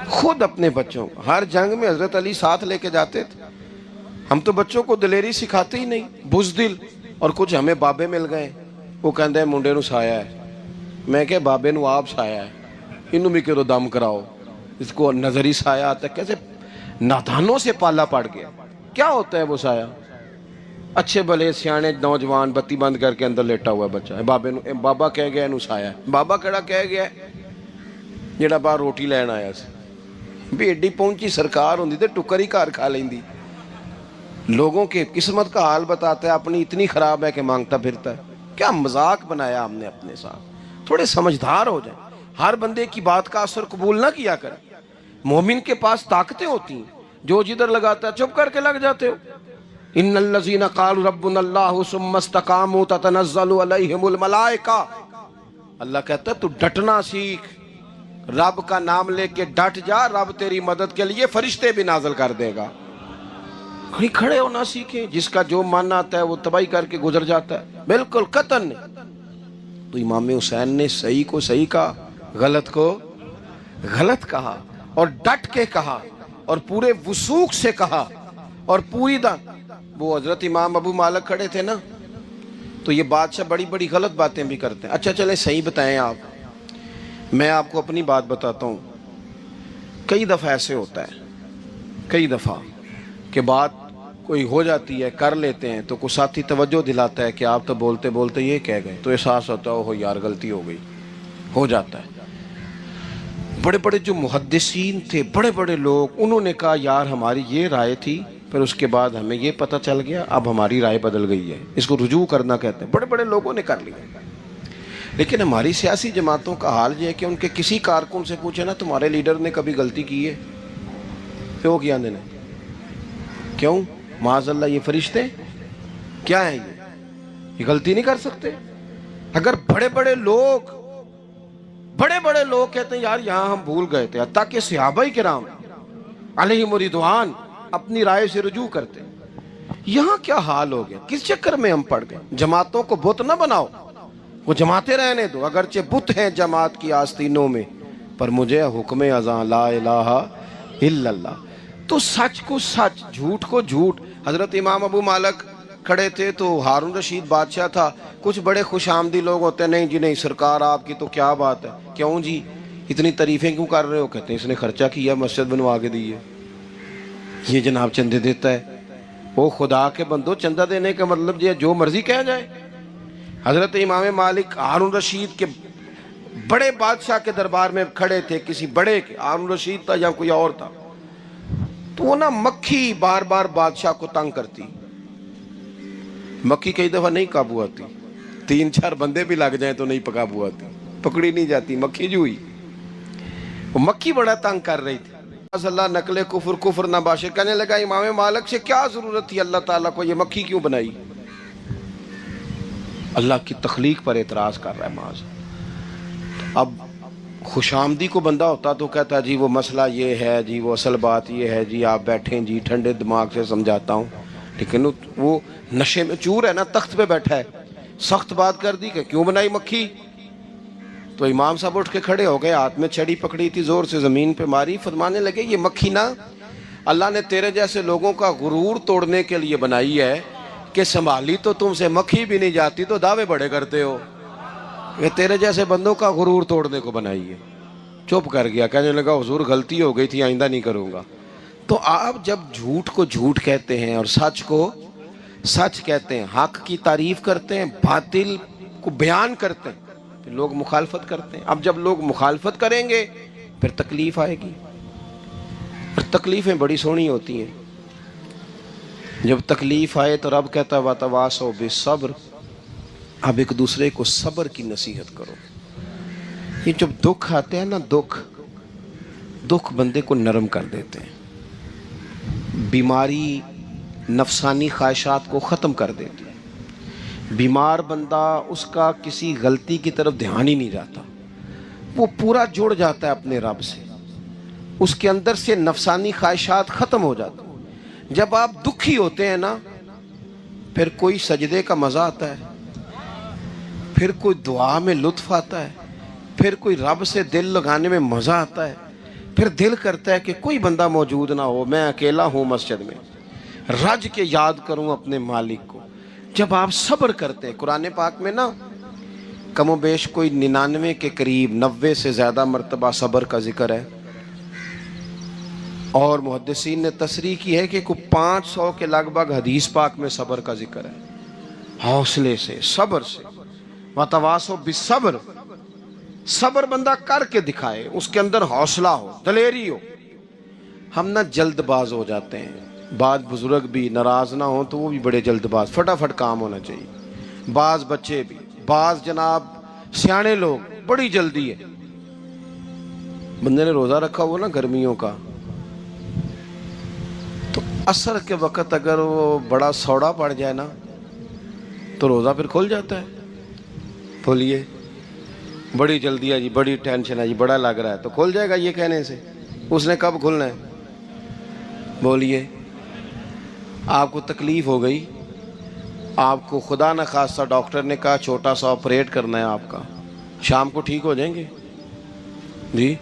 خود اپنے بچوں، ہر جنگ میں حضرت علی ساتھ لے کے جاتے تھے۔ ہم تو بچوں کو دلیری سکھاتے ہی نہیں، بزدل۔ اور کچھ ہمیں بابے مل گئے، وہ کہندے ہیں منڈے نو سایا ہے، میں کہ بابے نو آپ سایا ہے، انہوں بھی کہ دم کراؤ، اس کو نظری سایہ آتا ہے۔ کیسے نادانوں سے پالا پڑ گیا۔ کیا ہوتا ہے وہ سایہ؟ اچھے بھلے سیانے نوجوان بتی بند کر کے اندر لیٹا ہوا بچہ ہے، بابا کہہ گیا انہوں سایہ ہے۔ بابا کہڑا کہہ گیا ہے؟ جڑا باہر روٹی لین آیا سی، بھی ایڈی پہنچی سرکار ہوندی تے ٹکر ہی گھر کھا لیندی۔ لوگوں کے قسمت کا حال بتاتا ہے، اپنی اتنی خراب ہے کہ مانگتا پھرتا ہے۔ کیا مذاق بنایا ہم نے اپنے ساتھ؟ تھوڑے سمجھدار ہو جائیں، ہر بندے کی بات کا اثر قبول نہ کیا کریں۔ مومن کے پاس طاقتیں ہوتی ہیں، جو جدھر لگاتا ہے چپ کر کے لگ جاتے ہو۔ ان الذین قالوا ربنا اللہ ثم استقاموا تتنزل علیہم الملائکہ، اللہ کہتا ہے تو ڈٹنا سیکھ، رب کا نام لے کے ڈٹ جا، رب تیری مدد کے لیے فرشتے بھی نازل کر دے گا۔ کھڑے ہونا سیکھیں، جس کا جو من آتا ہے وہ تباہی کر کے گزر جاتا ہے، بالکل قطعاً نہیں۔ تو امام حسین نے صحیح کو صحیح کہا، غلط کو غلط کہا، اور ڈٹ کے کہا، اور پورے وثوق سے کہا، اور پوری وہ حضرت امام ابو مالک کھڑے تھے نا، تو یہ بادشاہ بڑی بڑی غلط باتیں بھی کرتے ہیں۔ اچھا چلیں صحیح بتائیں آپ، میں آپ کو اپنی بات بتاتا ہوں۔ کئی دفعہ ایسے ہوتا ہے، کئی دفعہ کہ بات کوئی ہو جاتی ہے، کر لیتے ہیں، تو کوئی ساتھی توجہ دلاتا ہے کہ آپ تو بولتے بولتے یہ کہہ گئے، تو احساس ہوتا ہے اوہ یار غلطی ہو گئی، ہو جاتا ہے۔ بڑے بڑے جو محدثین تھے، بڑے بڑے لوگ، انہوں نے کہا یار ہماری یہ رائے تھی، پھر اس کے بعد ہمیں یہ پتہ چل گیا، اب ہماری رائے بدل گئی ہے، اس کو رجوع کرنا کہتے ہیں، بڑے بڑے لوگوں نے کر لیا۔ لیکن ہماری سیاسی جماعتوں کا حال یہ ہے کہ ان کے کسی کارکن سے پوچھے نا تمہارے لیڈر نے کبھی غلطی کی ہے؟ کیوں کیا نے؟ کیوں؟ معاذ اللہ یہ فرشتے کیا ہیں؟ یہ غلطی نہیں کر سکتے؟ اگر بڑے بڑے لوگ کہتے ہیں یار یہاں ہم بھول گئے تھے، حتیٰ کہ صحابہ کرام علیہم رضوان اپنی رائے سے رجوع کرتے، یہاں کیا حال ہو گیا؟ کس چکر میں ہم پڑ گئے؟ جماعتوں کو بت نہ بناؤ، وہ جماعتیں رہنے دو، اگرچہ بت ہیں جماعت کی آستینوں میں، پر مجھے حکم اذاں لا الہ الا اللہ۔ تو سچ کو سچ، جھوٹ کو جھوٹ۔ حضرت امام ابو مالک کھڑے تھے تو ہارون رشید بادشاہ تھا، کچھ بڑے خوش آمدی لوگ ہوتے ہیں، نہیں جی نہیں سرکار آپ کی تو کیا بات ہے، کیوں جی اتنی تعریفیں کیوں کر رہے ہو؟ کہتے ہیں اس نے خرچہ کیا، مسجد بنوا کے دی ہے، یہ جناب چندے دیتا ہے۔ وہ خدا کے بندو، چندہ دینے کا مطلب یہ جو مرضی کہا جائے۔ حضرت امام مالک ہارون رشید کے بڑے بادشاہ کے دربار میں کھڑے تھے، کسی بڑے کے، ہارون رشید تھا یا کوئی اور تھا، تو وہ نا مکھی بار بار بادشاہ کو تنگ کرتی، مکھی کئی دفعہ نہیں قابو آتی، 3-4 بندے بھی لگ جائیں تو نہیں قابو آتی، پکڑی نہیں جاتی، مکھی جو ہوئی، وہ مکھی بڑا تنگ کر رہی تھی۔ اللہ نقل کفر نہ باشے، کہنے لگا امام مالک سے کیا ضرورت تھی اللہ تعالیٰ کو یہ مکھی کیوں بنائی؟ اللہ کی تخلیق پر اعتراض کر رہا ہے معاذ۔ اب خوش آمدی کو بندہ ہوتا تو کہتا جی وہ مسئلہ یہ ہے جی، وہ اصل بات یہ ہے جی، آپ بیٹھیں جی، ٹھنڈے دماغ سے سمجھاتا ہوں۔ لیکن وہ نشے میں چور ہے نا، تخت پہ بیٹھا ہے، سخت بات کر دی کہ کیوں بنائی مکھی؟ تو امام صاحب اٹھ کے کھڑے ہو گئے، ہاتھ میں چھڑی پکڑی تھی، زور سے زمین پہ ماری، فرمانے لگے یہ مکھی نا اللہ نے تیرے جیسے لوگوں کا غرور توڑنے کے لیے بنائی ہے کہ سنبھالی تو تم سے مکھی بھی نہیں جاتی تو دعوے بڑے کرتے ہو، یہ تیرے جیسے بندوں کا غرور توڑنے کو بنائی ہے۔ چپ کر گیا، کہنے لگا حضور غلطی ہو گئی تھی، آئندہ نہیں کروں گا۔ تو آپ جب جھوٹ کو جھوٹ کہتے ہیں اور سچ کو سچ کہتے ہیں، حق کی تعریف کرتے ہیں، باطل کو بیان کرتے ہیں، پھر لوگ مخالفت کرتے ہیں۔ اب جب لوگ مخالفت کریں گے پھر تکلیف آئے گی، اور تکلیفیں بڑی سونی ہوتی ہیں۔ جب تکلیف آئے تو رب کہتا ہے وَتَوَاصَوْا بِالصَّبْرِ، اب ایک دوسرے کو صبر کی نصیحت کرو۔ یہ جب دکھ آتے ہیں نا، دکھ بندے کو نرم کر دیتے ہیں، بیماری نفسانی خواہشات کو ختم کر دیتی ہے۔ بیمار بندہ، اس کا کسی غلطی کی طرف دھیان ہی نہیں جاتا، وہ پورا جڑ جاتا ہے اپنے رب سے، اس کے اندر سے نفسانی خواہشات ختم ہو جاتی ہیں۔ جب آپ دکھی ہوتے ہیں نا، پھر کوئی سجدے کا مزہ آتا ہے، پھر کوئی دعا میں لطف آتا ہے، پھر کوئی رب سے دل لگانے میں مزہ آتا ہے، پھر دل کرتا ہے کہ کوئی بندہ موجود نہ ہو، میں اکیلا ہوں مسجد میں، رج کے یاد کروں اپنے مالک کو۔ جب آپ صبر کرتے ہیں، قرآن پاک میں نا کم و بیش کوئی 99 کے قریب، 90 سے زیادہ مرتبہ صبر کا ذکر ہے، اور محدثین نے تصریح کی ہے کہ کوئی 500 کے لگ بھگ حدیث پاک میں صبر کا ذکر ہے، حوصلے سے، صبر سے۔ وَتَوَاصَوْا بِالصَّبْرِ، صبر بندہ کر کے دکھائے، اس کے اندر حوصلہ ہو، دلیری ہو۔ ہم نہ جلد باز ہو جاتے ہیں، بعض بزرگ بھی ناراض نہ ہوں تو وہ بھی بڑے جلد باز، فٹافٹ کام ہونا چاہیے، بعض بچے بھی، بعض جناب سیانے لوگ، بڑی جلدی ہے۔ بندے نے روزہ رکھا ہوا نا گرمیوں کا، تو عصر کے وقت اگر وہ بڑا سوڑا پڑ جائے نا تو روزہ پھر کھل جاتا ہے۔ بولیے بڑی جلدی ہے جی، بڑی ٹینشن ہے جی، بڑا لگ رہا ہے، تو کھل جائے گا یہ کہنے سے، اس نے کب کھلنا ہے؟ بولیے آپ کو تکلیف ہو گئی، آپ کو خدا نہ خواستہ ڈاکٹر نے کہا چھوٹا سا آپریٹ کرنا ہے آپ کا، شام کو ٹھیک ہو جائیں گے جی؟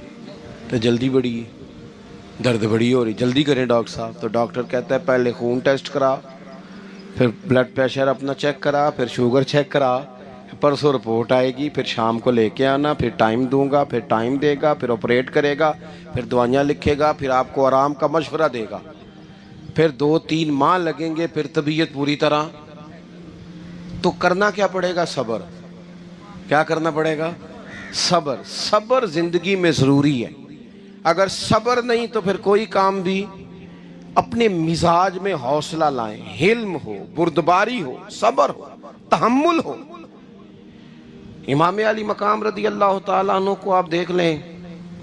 تو جلدی بڑی ہے، درد بڑی ہو رہی، جلدی کریں ڈاکٹر صاحب۔ تو ڈاکٹر کہتا ہے پہلے خون ٹیسٹ کرا، پھر بلڈ پریشر اپنا چیک کرا، پھر شوگر چیک کرا، پرسوں رپورٹ آئے گی، پھر شام کو لے کے آنا، پھر ٹائم دوں گا، پھر ٹائم دے گا، پھر آپریٹ کرے گا، پھر دوائیاں لکھے گا، پھر آپ کو آرام کا مشورہ دے گا، پھر 2-3 ماہ لگیں گے، پھر طبیعت پوری طرح۔ تو کرنا کیا پڑے گا؟ صبر۔ کیا کرنا پڑے گا؟ صبر۔ صبر زندگی میں ضروری ہے، اگر صبر نہیں تو پھر کوئی کام بھی اپنے مزاج میں حوصلہ لائیں، حلم ہو، بردباری ہو، صبر ہو، تحمل ہو۔ امام علی مقام رضی اللہ تعالیٰ عنہ کو آپ دیکھ لیں،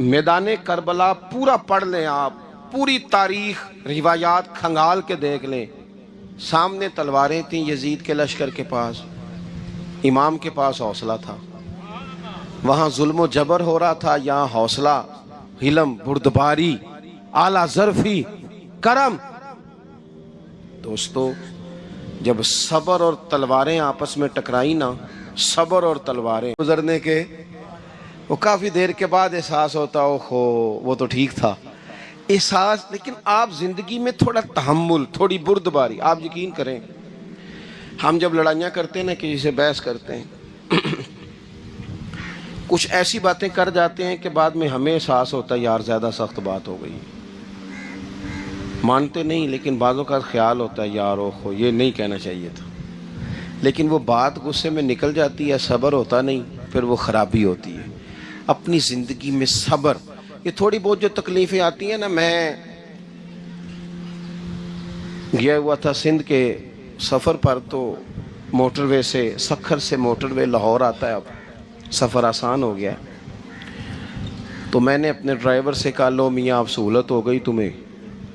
میدان کربلا پورا پڑھ لیں، آپ پوری تاریخ روایات کھنگال کے دیکھ لیں، سامنے تلواریں تھیں یزید کے لشکر کے پاس، امام کے پاس حوصلہ تھا۔ وہاں ظلم و جبر ہو رہا تھا، یہاں حوصلہ، حلم، بردباری، اعلیٰ ظرفی، کرم۔ دوستو، جب صبر اور تلواریں آپس میں ٹکرائی نا، صبر اور تلواریں گزرنے کے، وہ کافی دیر کے بعد احساس ہوتا اوہو وہ تو ٹھیک تھا احساس، لیکن آپ زندگی میں تھوڑا تحمل، تھوڑی بردباری، آپ یقین کریں ہم جب لڑائیاں کرتے ہیں نا، کسی سے بحث کرتے ہیں کچھ ایسی باتیں کر جاتے ہیں کہ بعد میں ہمیں احساس ہوتا ہے یار زیادہ سخت بات ہو گئی، مانتے نہیں لیکن بعضوں کا خیال ہوتا ہے یار اوہو یہ نہیں کہنا چاہیے تھا، لیکن وہ بات غصے میں نکل جاتی ہے، صبر ہوتا نہیں، پھر وہ خرابی ہوتی ہے۔ اپنی زندگی میں صبر، یہ تھوڑی بہت جو تکلیفیں آتی ہیں نا، میں گیا ہوا تھا سندھ کے سفر پر، تو موٹر وے سے، سکھر سے موٹر وے لاہور آتا ہے، اب سفر آسان ہو گیا تو میں نے اپنے ڈرائیور سے کہا لو میاں اب سہولت ہو گئی تمہیں،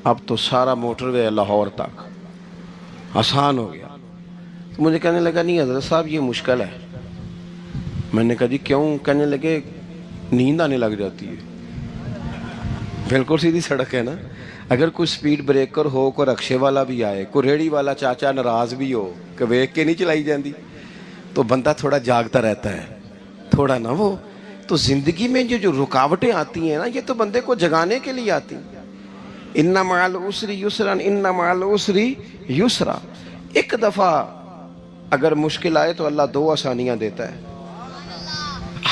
اب تو سارا موٹر وے لاہور تک آسان ہو گیا۔ تو مجھے کہنے لگا نہیں حضرت صاحب یہ مشکل ہے۔ میں نے کہا جی کیوں؟ کہنے لگے نیند آنے لگ جاتی ہے۔ بالکل سیدھی سڑک ہے نا، اگر کوئی سپیڈ بریکر ہو، کوئی رکشے والا بھی آئے، کوئی ریڑھی والا چاچا ناراض بھی ہو کہ ویک کے نہیں چلائی جاندی، تو بندہ تھوڑا جاگتا رہتا ہے، تھوڑا نہ وہ۔ تو زندگی میں جو رکاوٹیں آتی ہیں نا، یہ تو بندے کو جگانے کے لیے آتی ہیں۔ ان مع العسر یسرا، ان مع العسر یسرا۔ ایک دفعہ اگر مشکل آئے تو اللہ دو آسانیاں دیتا ہے،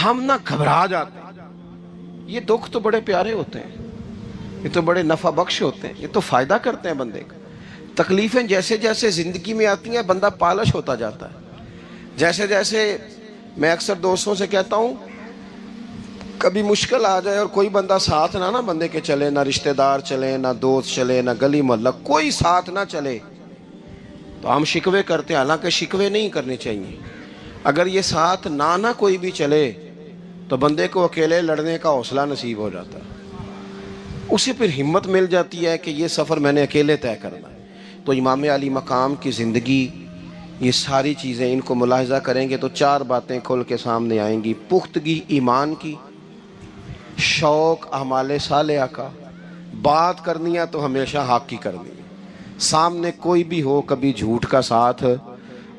ہم نہ گھبرا جاتے ہیں۔ یہ دکھ تو بڑے پیارے ہوتے ہیں، یہ تو بڑے نفع بخش ہوتے ہیں، یہ تو فائدہ کرتے ہیں بندے کا۔ تکلیفیں جیسے جیسے زندگی میں آتی ہیں بندہ پالش ہوتا جاتا ہے۔ جیسے جیسے میں اکثر دوستوں سے کہتا ہوں کبھی مشکل آ جائے اور کوئی بندہ ساتھ نہ بندے کے چلے، نہ رشتہ دار چلے، نہ دوست چلے، نہ گلی محلہ، کوئی ساتھ نہ چلے، تو ہم شکوے کرتے ہیں، حالانکہ شکوے نہیں کرنے چاہیے۔ اگر یہ ساتھ نہ کوئی بھی چلے تو بندے کو اکیلے لڑنے کا حوصلہ نصیب ہو جاتا ہے، اسے پھر ہمت مل جاتی ہے کہ یہ سفر میں نے اکیلے طے کرنا ہے۔ تو امام علی مقام کی زندگی، یہ ساری چیزیں ان کو ملاحظہ کریں گے تو چار باتیں کھل کے سامنے آئیں گی: پختگی ایمان کی، شوق اعمال صالحہ کا، بات کرنی ہے تو ہمیشہ حق کی کرنی ہے، سامنے کوئی بھی ہو کبھی جھوٹ کا ساتھ،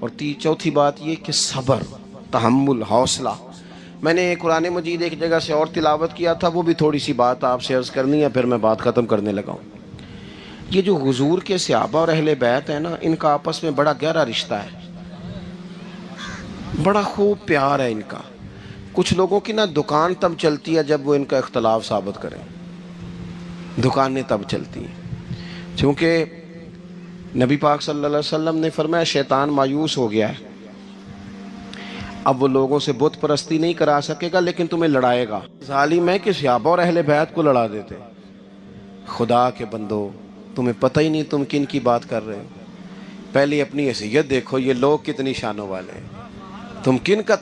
اور چوتھی بات یہ کہ صبر، تحمل، حوصلہ۔ میں نے قرآن مجید ایک جگہ سے اور تلاوت کیا تھا، وہ بھی تھوڑی سی بات آپ سے عرض کرنی ہے، پھر میں بات ختم کرنے لگا ہوں۔ یہ جو حضور کے صحابہ اور اہل بیت ہیں نا، ان کا آپس میں بڑا گہرا رشتہ ہے، بڑا خوب پیار ہے ان کا۔ کچھ لوگوں کی نا دکان تب چلتی ہے جب وہ ان کا اختلاف ثابت کریں، دکانیں تب چلتی ہیں، چونکہ نبی پاک صلی اللہ علیہ وسلم نے فرمایا شیطان مایوس ہو گیا ہے، اب وہ لوگوں سے بت پرستی نہیں کرا سکے گا لیکن تمہیں لڑائے گا۔ ظالم ہے کہ صحابہ اور اہل بیت کو لڑا دیتے۔ خدا کے بندو، تمہیں پتہ ہی نہیں تم کن کی بات کر رہے ہو، پہلے اپنی حیثیت دیکھو، یہ لوگ کتنی شانوں والے ہیں، تم کن کا